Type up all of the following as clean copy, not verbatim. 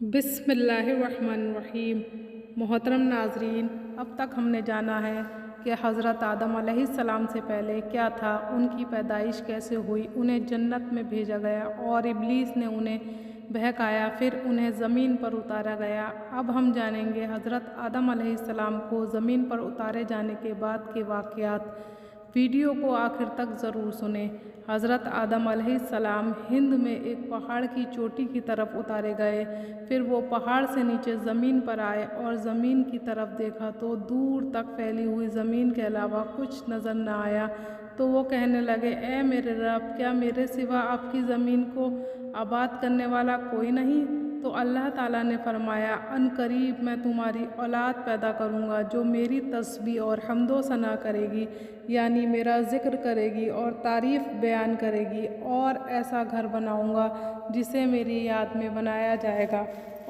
بسم اللہ الرحمن الرحیم۔ محترم ناظرین، اب تک ہم نے جانا ہے کہ حضرت آدم علیہ السلام سے پہلے کیا تھا، ان کی پیدائش کیسے ہوئی، انہیں جنت میں بھیجا گیا اور ابلیس نے انہیں بہکایا، پھر انہیں زمین پر اتارا گیا۔ اب ہم جانیں گے حضرت آدم علیہ السلام کو زمین پر اتارے جانے کے بعد کے واقعات۔ ویڈیو کو آخر تک ضرور سنیں۔ حضرت آدم علیہ السلام ہند میں ایک پہاڑ کی چوٹی کی طرف اتارے گئے، پھر وہ پہاڑ سے نیچے زمین پر آئے اور زمین کی طرف دیکھا تو دور تک پھیلی ہوئی زمین کے علاوہ کچھ نظر نہ آیا، تو وہ کہنے لگے، اے میرے رب، کیا میرے سوا آپ کی زمین کو آباد کرنے والا کوئی نہیں؟ تو اللہ تعالیٰ نے فرمایا، ان قریب میں تمہاری اولاد پیدا کروں گا جو میری تسبیح اور حمد و ثنا کرے گی، یعنی میرا ذکر کرے گی اور تعریف بیان کرے گی، اور ایسا گھر بناؤں گا جسے میری یاد میں بنایا جائے گا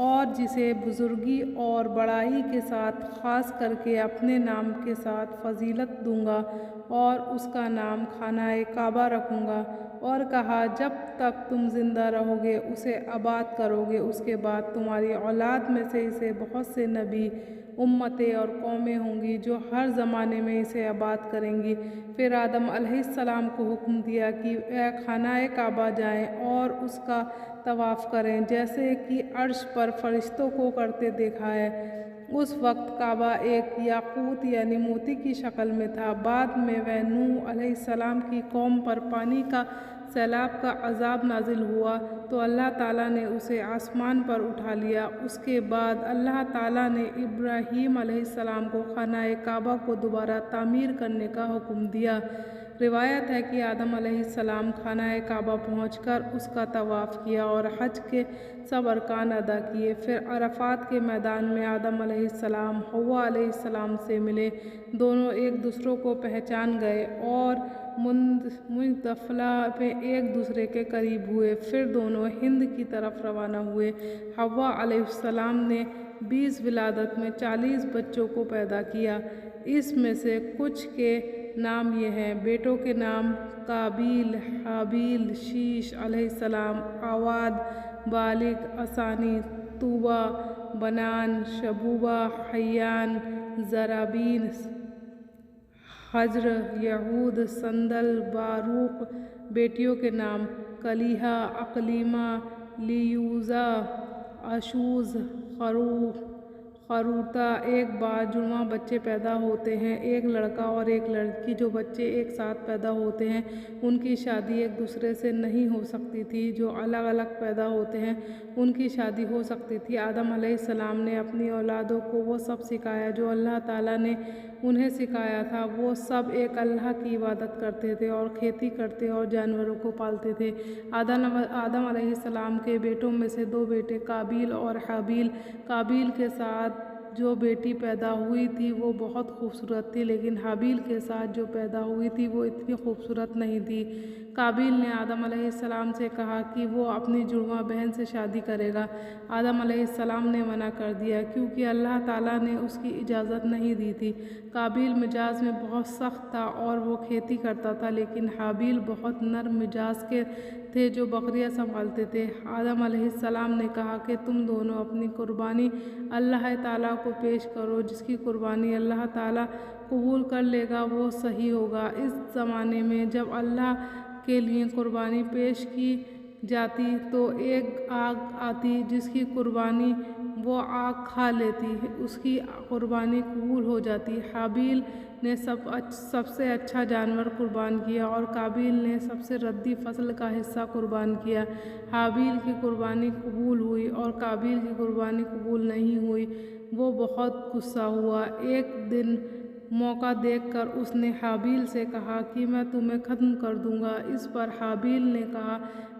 اور جسے بزرگی اور بڑائی کے ساتھ خاص کر کے اپنے نام کے ساتھ فضیلت دوں گا، اور اس کا نام خانہ کعبہ رکھوں گا۔ اور کہا، جب تک تم زندہ رہو گے اسے آباد کرو گے، اس کے بعد تمہاری اولاد میں سے اسے بہت سے نبی، امتیں اور قومیں ہوں گی جو ہر زمانے میں اسے آباد کریں گی۔ پھر آدم علیہ السلام کو حکم دیا کہ اے خانہ کعبہ جائیں اور اس کا طواف کریں، جیسے کہ عرش پر فرشتوں کو کرتے دیکھا ہے۔ اس وقت کعبہ ایک یاقوت یعنی موتی کی شکل میں تھا۔ بعد میں وہ نوح علیہ السلام کی قوم پر پانی کا سیلاب کا عذاب نازل ہوا تو اللہ تعالیٰ نے اسے آسمان پر اٹھا لیا۔ اس کے بعد اللہ تعالیٰ نے ابراہیم علیہ السلام کو خانہ کعبہ کو دوبارہ تعمیر کرنے کا حکم دیا۔ روایت ہے کہ آدم علیہ السلام خانہ کعبہ پہنچ کر اس کا طواف کیا اور حج کے سب ارکان ادا کیے۔ پھر عرفات کے میدان میں آدم علیہ السلام حوا علیہ السلام سے ملے، دونوں ایک دوسرے کو پہچان گئے اور مزدلفہ میں ایک دوسرے کے قریب ہوئے۔ پھر دونوں ہند کی طرف روانہ ہوئے۔ حوا علیہ السلام نے 20 ولادت میں 40 بچوں کو پیدا کیا۔ اس میں سے کچھ کے نام یہ ہیں: بیٹوں کے نام قابیل، حابیل، شیش علیہ السلام، آواد، بالگ، اثانی، توبہ، بنان، شبوبہ، حیان، زرابین، حجر، یہود، سندل، باروق۔ بیٹیوں کے نام کلیہہ، اقلیمہ، لیوزا، اشوز، خروتہ۔ ایک بار جڑواں بچے پیدا ہوتے ہیں، ایک لڑکا اور ایک لڑکی۔ جو بچے ایک ساتھ پیدا ہوتے ہیں ان کی شادی ایک دوسرے سے نہیں ہو سکتی تھی، جو الگ الگ پیدا ہوتے ہیں ان کی شادی ہو سکتی تھی۔ آدم علیہ السلام نے اپنی اولادوں کو وہ سب سکھایا جو اللہ تعالیٰ نے انہیں سکھایا تھا۔ وہ سب ایک اللہ کی عبادت کرتے تھے اور کھیتی کرتے اور جانوروں کو پالتے تھے۔ آدم علیہ السلام کے بیٹوں میں سے 2 بیٹے قابیل اور حابیل۔ قابیل کے ساتھ جو بیٹی پیدا ہوئی تھی وہ بہت خوبصورت تھی، لیکن حابیل کے ساتھ جو پیدا ہوئی تھی وہ اتنی خوبصورت نہیں تھی۔ قابیل نے آدم علیہ السلام سے کہا کہ وہ اپنی جڑواں بہن سے شادی کرے گا۔ آدم علیہ السلام نے منع کر دیا کیونکہ اللہ تعالیٰ نے اس کی اجازت نہیں دی تھی۔ قابیل مزاج میں بہت سخت تھا اور وہ کھیتی کرتا تھا، لیکن حابیل بہت نرم مزاج کے تھے جو بکریاں سنبھالتے تھے۔ آدم علیہ السلام نے کہا کہ تم دونوں اپنی قربانی اللہ تعالیٰ کو پیش کرو، جس کی قربانی اللہ تعالیٰ قبول کر لے گا وہ صحیح ہوگا۔ اس زمانے میں جب اللہ کے لیے قربانی پیش کی جاتی تو ایک آگ آتی جس کی قربانی وہ آگ کھا لیتی، اس کی قربانی قبول ہو جاتی۔ حابیل نے سب سے اچھا جانور قربان کیا اور قابیل نے سب سے ردی فصل کا حصہ قربان کیا۔ حابیل کی قربانی قبول ہوئی اور قابیل کی قربانی قبول نہیں ہوئی۔ وہ بہت غصہ ہوا۔ ایک دن موقع دیکھ کر اس نے حابیل سے کہا کہ میں تمہیں ختم کر دوں گا۔ اس پر حابیل نے کہا،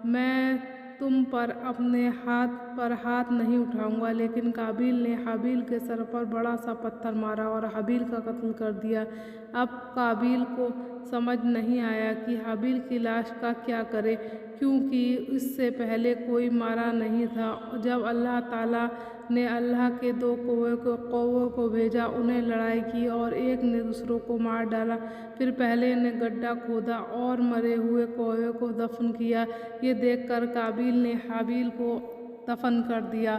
میں تم پر اپنے ہاتھ نہیں اٹھاؤں گا، لیکن قابیل نے حابیل کے سر پر بڑا سا پتھر مارا اور حابیل کا قتل کر دیا۔ اب قابیل کو سمجھ نہیں آیا کہ حابیل کی لاش کا کیا کرے، کیونکہ اس سے پہلے کوئی مارا نہیں تھا۔ جب اللہ تعالیٰ نے اللہ کے 2 کووں کو بھیجا، انہیں لڑائی کی اور ایک نے دوسروں کو مار ڈالا۔ پھر پہلے نے گڈھا کھودا اور مرے ہوئے کوے کو دفن کیا۔ یہ دیکھ کر قابیل نے حابیل کو دفن کر دیا۔